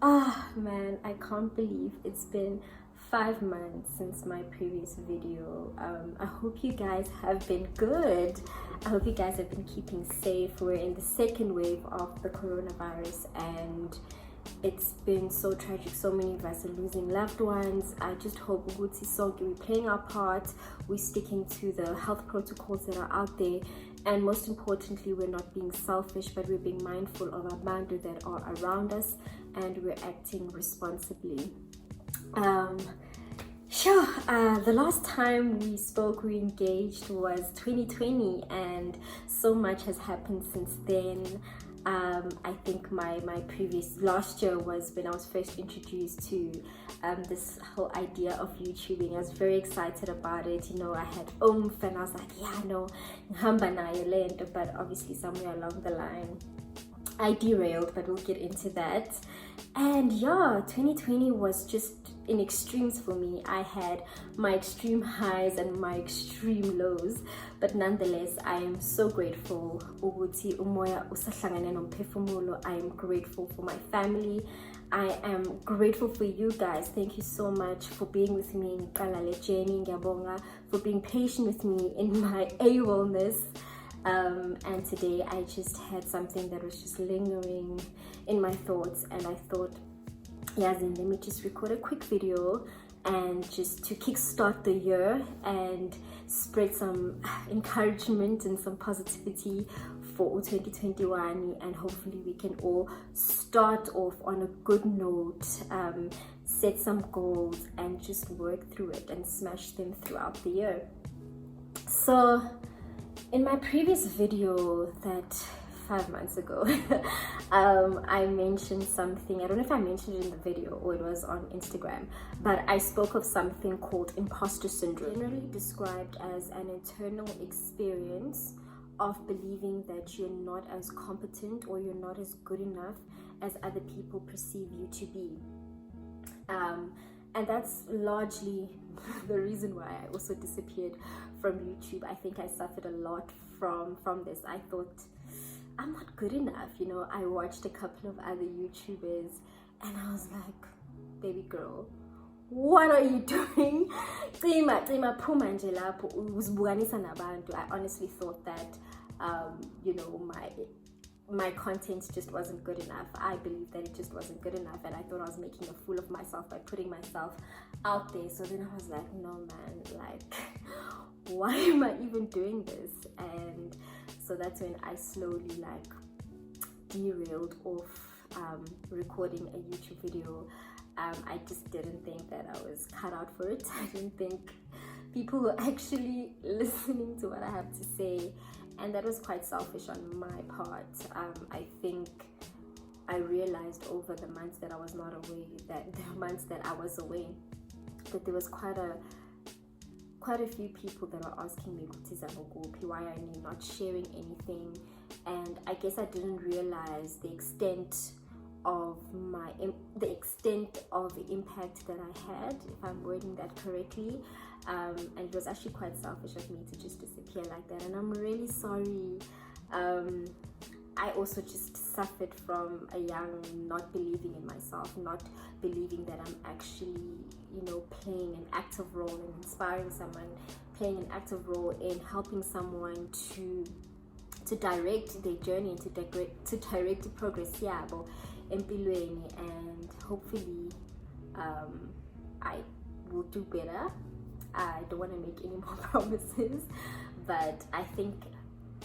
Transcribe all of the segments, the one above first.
Ah, man, I can't believe it's been 5 months since my previous video. I hope you guys have been good. I hope you guys have been keeping safe. We're in the second wave of the coronavirus and it's been so tragic. So many of us are losing loved ones. I just hope we're playing our part, we're sticking to the health protocols that are out there, and most importantly, we're not being selfish, but we're being mindful of our boundaries that are around us, and we're acting responsibly. The last time we spoke, we engaged, was 2020, and so much has happened since then. I think my previous last year was when I was first introduced to this whole idea of YouTubing. I was very excited about it. You know, I had oomph and I was like, yeah, no, but obviously somewhere along the line I derailed, but we'll get into that. And yeah, 2020 was just in extremes for me. I had my extreme highs and my extreme lows, but nonetheless, I am so grateful. I am grateful for my family. I am grateful for you guys. Thank you so much for being with me in Kalale Journey, for being patient with me in my AWOLness. And today I just had something that was just lingering in my thoughts, and I thought, yeah, then let me just record a quick video and just to kickstart the year and spread some encouragement and some positivity for 2021, and hopefully we can all start off on a good note, set some goals and just work through it and smash them throughout the year. So in my previous video that 5 months ago, I mentioned something. I don't know if I mentioned it in the video or it was on Instagram, but I spoke of something called imposter syndrome, generally described as an internal experience of believing that you're not as competent or you're not as good enough as other people perceive you to be. And that's largely the reason why I also disappeared from YouTube. I think I suffered a lot from this. I thought, I'm not good enough. You know, I watched a couple of other YouTubers and I was like, baby girl, what are you doing? I honestly thought that, you know, my content just wasn't good enough. I believed that it just wasn't good enough, and I thought I was making a fool of myself by putting myself out there. So then I was like, no man, like, why am I even doing this? And so that's when I slowly like derailed off recording a YouTube video. I just didn't think that I was cut out for it. I didn't think people were actually listening to what I have to say, and that was quite selfish on my part. I think I realized over the months that I was not away, that the months that I was away, that there was quite a few people that were asking me, why are you not sharing anything? And I guess I didn't realize the extent of the impact that I had, if I'm wording that correctly. And it was actually quite selfish of me to just disappear like that, and I'm really sorry. I also just suffered from a young not believing in myself, not believing that I'm actually, you know, playing an active role in inspiring someone, playing an active role in helping someone to direct their journey and to direct the progress, and hopefully I will do better. I don't want to make any more promises, but I think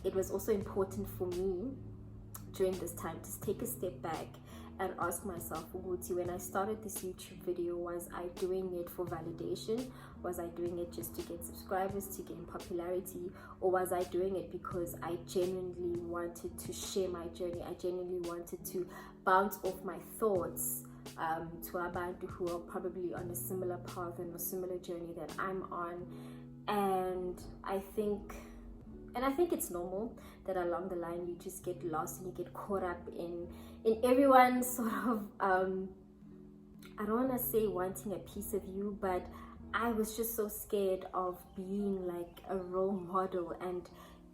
it was also important for me during this time to take a step back and ask myself, when I started this YouTube video, was I doing it for validation? Was I doing it just to get subscribers, to gain popularity? Or was I doing it because I genuinely wanted to share my journey? I genuinely wanted to bounce off my thoughts to abantu who are probably on a similar path and a similar journey that I'm on. And I think it's normal that along the line you just get lost and you get caught up in everyone sort of I don't want to say wanting a piece of you, but I was just so scared of being like a role model and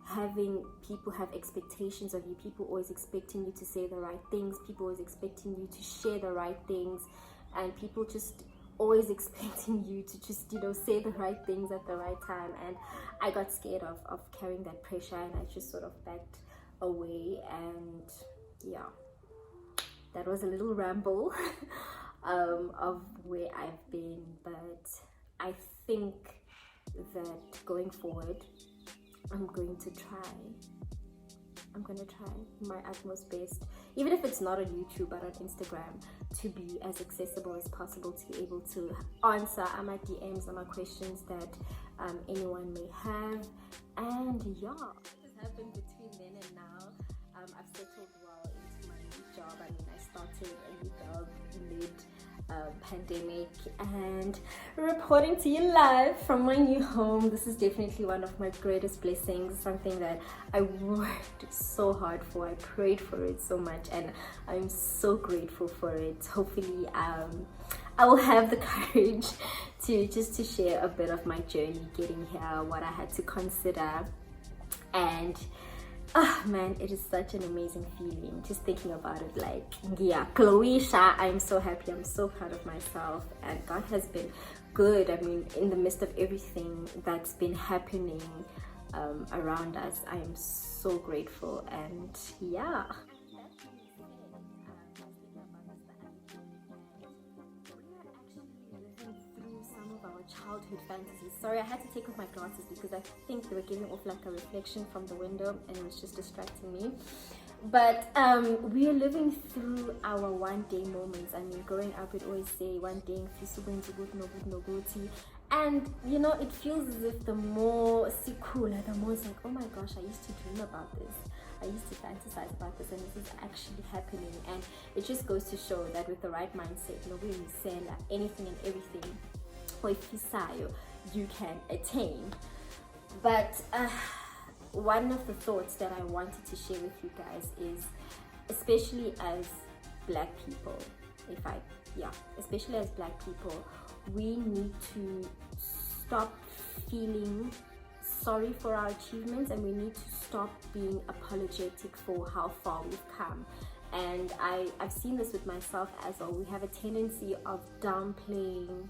having people have expectations of you, people always expecting you to say the right things, people always expecting you to share the right things, and people just always expecting you to just, you know, say the right things at the right time. And I got scared of carrying that pressure, and I just sort of backed away. And yeah, that was a little ramble of where I've been. But I think that going forward, I'm going to try my utmost best, even if it's not on YouTube but on Instagram, to be as accessible as possible, to be able to answer my DMs and my questions that anyone may have. And yeah, what has happened between then and now? I've settled well into my new job. I mean, I started a new job mid pandemic, and reporting to you live from my new home. This is definitely one of my greatest blessings, something that I worked so hard for. I prayed for it so much, and I'm so grateful for it. Hopefully I will have the courage to share a bit of my journey getting here, what I had to consider. And man, it is such an amazing feeling just thinking about it. Like, yeah, Chloesha, I'm so happy, I'm so proud of myself, and God has been good. I mean, in the midst of everything that's been happening around us, I am so grateful. And yeah, childhood fantasies. Sorry, I had to take off my glasses because I think they were giving off like a reflection from the window, and it was just distracting me. But we are living through our one day moments. I mean, growing up, we'd always say one day, and you know, it feels as if the more sikula, the more it's like, oh my gosh, I used to dream about this, I used to fantasize about this, and this is actually happening. And it just goes to show that with the right mindset, nobody will say anything and everything you can attain. But one of the thoughts that I wanted to share with you guys is, especially as black people, especially as black people, we need to stop feeling sorry for our achievements, and we need to stop being apologetic for how far we've come. And I've seen this with myself as well. We have a tendency of downplaying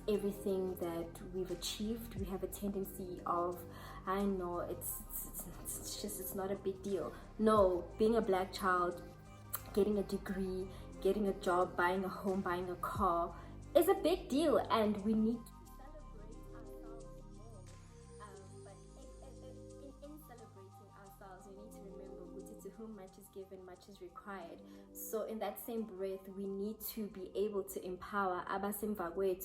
everything that we've achieved. We have a tendency of, I know it's not a big deal. No, being a black child, getting a degree, getting a job, buying a home, buying a car is a big deal, and we need to celebrate ourselves. But in celebrating ourselves, we need to remember, to whom much is given, much is required. So in that same breath, we need to be able to empower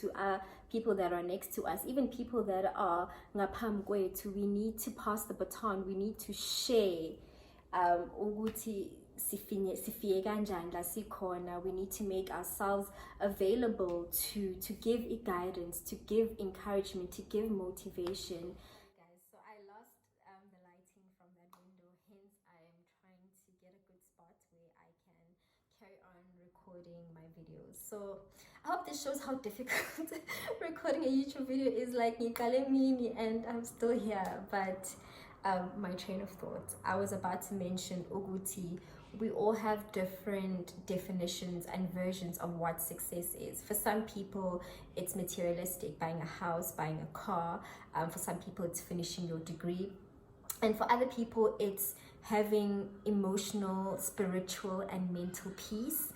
to people that are next to us, even people that are ngaphambi kwethu. We need to pass the baton. We need to share ukuthi sifike kanjani la sikhona. We need to make ourselves available to give guidance, to give encouragement, to give motivation. Guys, so I lost the lighting from that window, hence I am trying to get a good spot where I can carry on recording my videos. So I hope this shows how difficult recording a YouTube video is. Like, and I'm still here. But my train of thought, I was about to mention Uguti. We all have different definitions and versions of what success is. For some people, it's materialistic, buying a house, buying a car. For some people, it's finishing your degree. And for other people, it's having emotional, spiritual, and mental peace.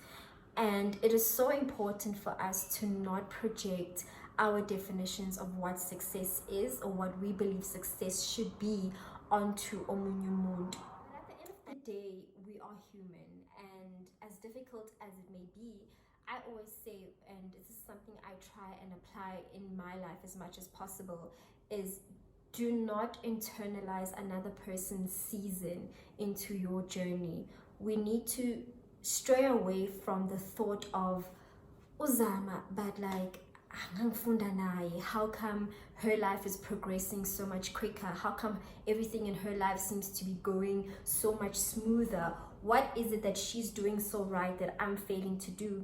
And it is so important for us to not project our definitions of what success is or what we believe success should be onto omunye umuntu. At the end of the day, we are human, and as difficult as it may be, I always say, and this is something I try and apply in my life as much as possible, is do not internalize another person's season into your journey. We need to stray away from the thought of uzama, but like, how come her life is progressing so much quicker? How come everything in her life seems to be going so much smoother? What is it that she's doing so right that I'm failing to do?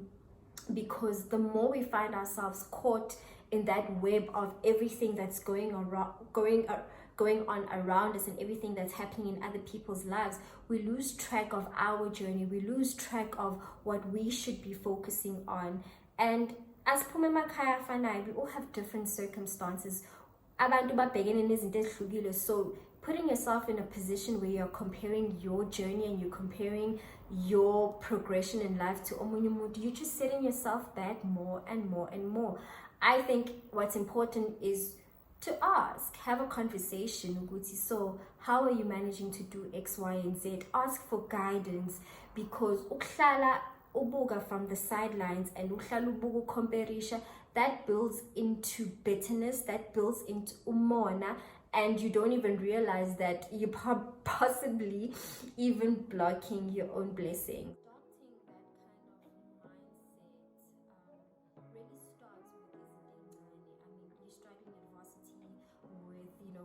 Because the more we find ourselves caught in that web of everything that's going going on around us and everything that's happening in other people's lives, we lose track of our journey. We lose track of what we should be focusing on. And as we all have different circumstances. So putting yourself in a position where you're comparing your journey and you're comparing your progression in life to omunye, you're just setting yourself back more and more and more. I think what's important is to ask, have a conversation. So how are you managing to do X, Y, and Z? Ask for guidance, because ubuka from the sidelines and ubuku comparisha, that builds into bitterness, that builds into umona, and you don't even realize that you're possibly even blocking your own blessing.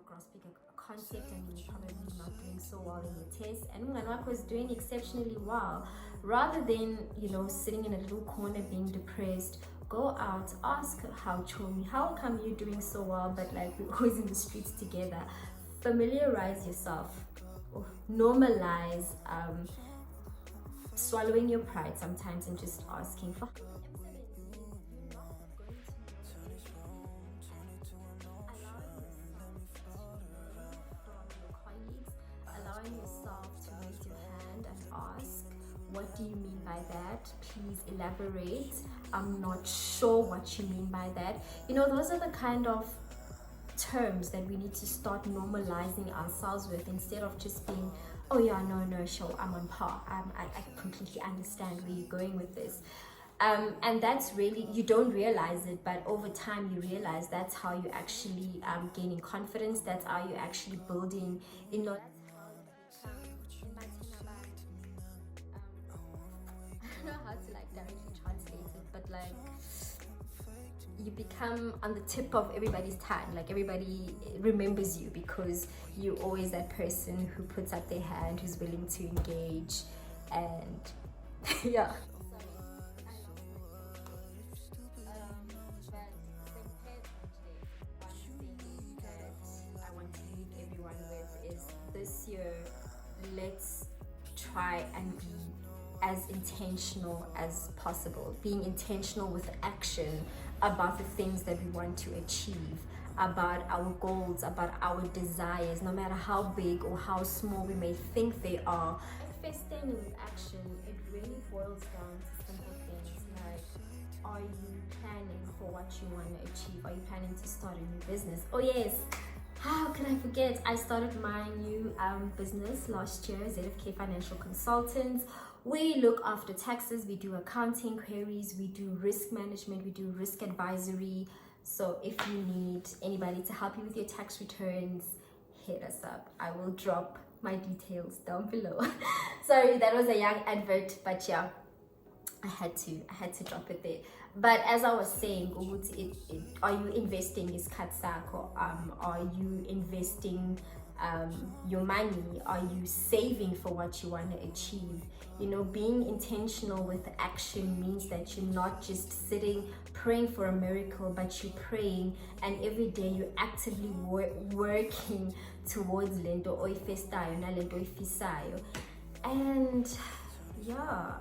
Grasping a concept and you're probably not doing so well in your test, and Unganwak was doing exceptionally well. Rather than, sitting in a little corner being depressed, go out, ask how come you're doing so well, but like we're always in the streets together. Familiarize yourself, normalize swallowing your pride sometimes and just asking for yourself to raise your hand and ask, what do you mean by that? Please elaborate. I'm not sure what you mean by that. Those are the kind of terms that we need to start normalizing ourselves with, instead of just being, oh yeah, no, sure, I'm on par. I completely understand where you're going with this. And that's really, you don't realize it, but over time you realize that's how you actually gaining confidence. That's how you actually building, I don't know how to directly translate it, but you become on the tip of everybody's tongue. Everybody remembers you because you're always that person who puts up their hand, who's willing to engage, and yeah. This year, let's try and be as intentional as possible. Being intentional with action about the things that we want to achieve, about our goals, about our desires, no matter how big or how small we may think they are. Manifesting with action, it really boils down to simple things like, are you planning for what you want to achieve? Are you planning to start a new business? Oh yes, how can I forget? I started my new business last year, ZFK Financial Consultants. We look after taxes, we do accounting queries, we do risk management, we do risk advisory. So if you need anybody to help you with your tax returns, hit us up. I will drop my details down below. Sorry, that was a young advert, but yeah, I had to drop it there. But as I was saying, are you investing is katsako? Are you investing your money? Are you saving for what you want to achieve? Being intentional with action means that you're not just sitting praying for a miracle, but you're praying, and every day you're actively working towards lento oifestayo na lento oifisayo. And yeah,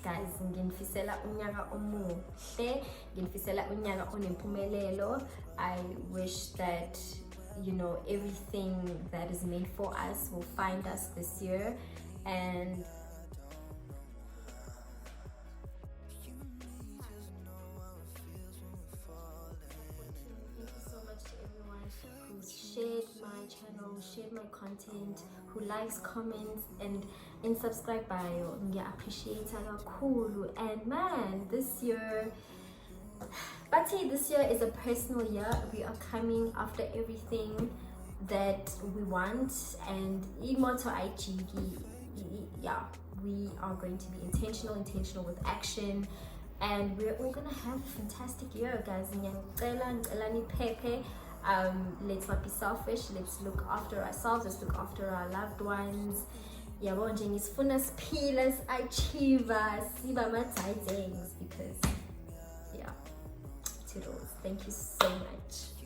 guys, nginifisela unyaka omuhle, nginifisela unyaka onempumelelo. I wish that everything that is meant for us will find us this year. And thank you so much to everyone who's shared my channel, shared my content, who likes, comments, and subscribe bio. I appreciate it cool. And man, this year is a personal year. We are coming after everything that we want, and imoto IG, yeah, we are going to be intentional with action, and we're all gonna have a fantastic year, guys. Let's not be selfish. Let's look after ourselves. Let's look after our loved ones. Yabo nje ngisifuna siphile achieve siba ama-tidings, because yeah, toodles. Thank you so much.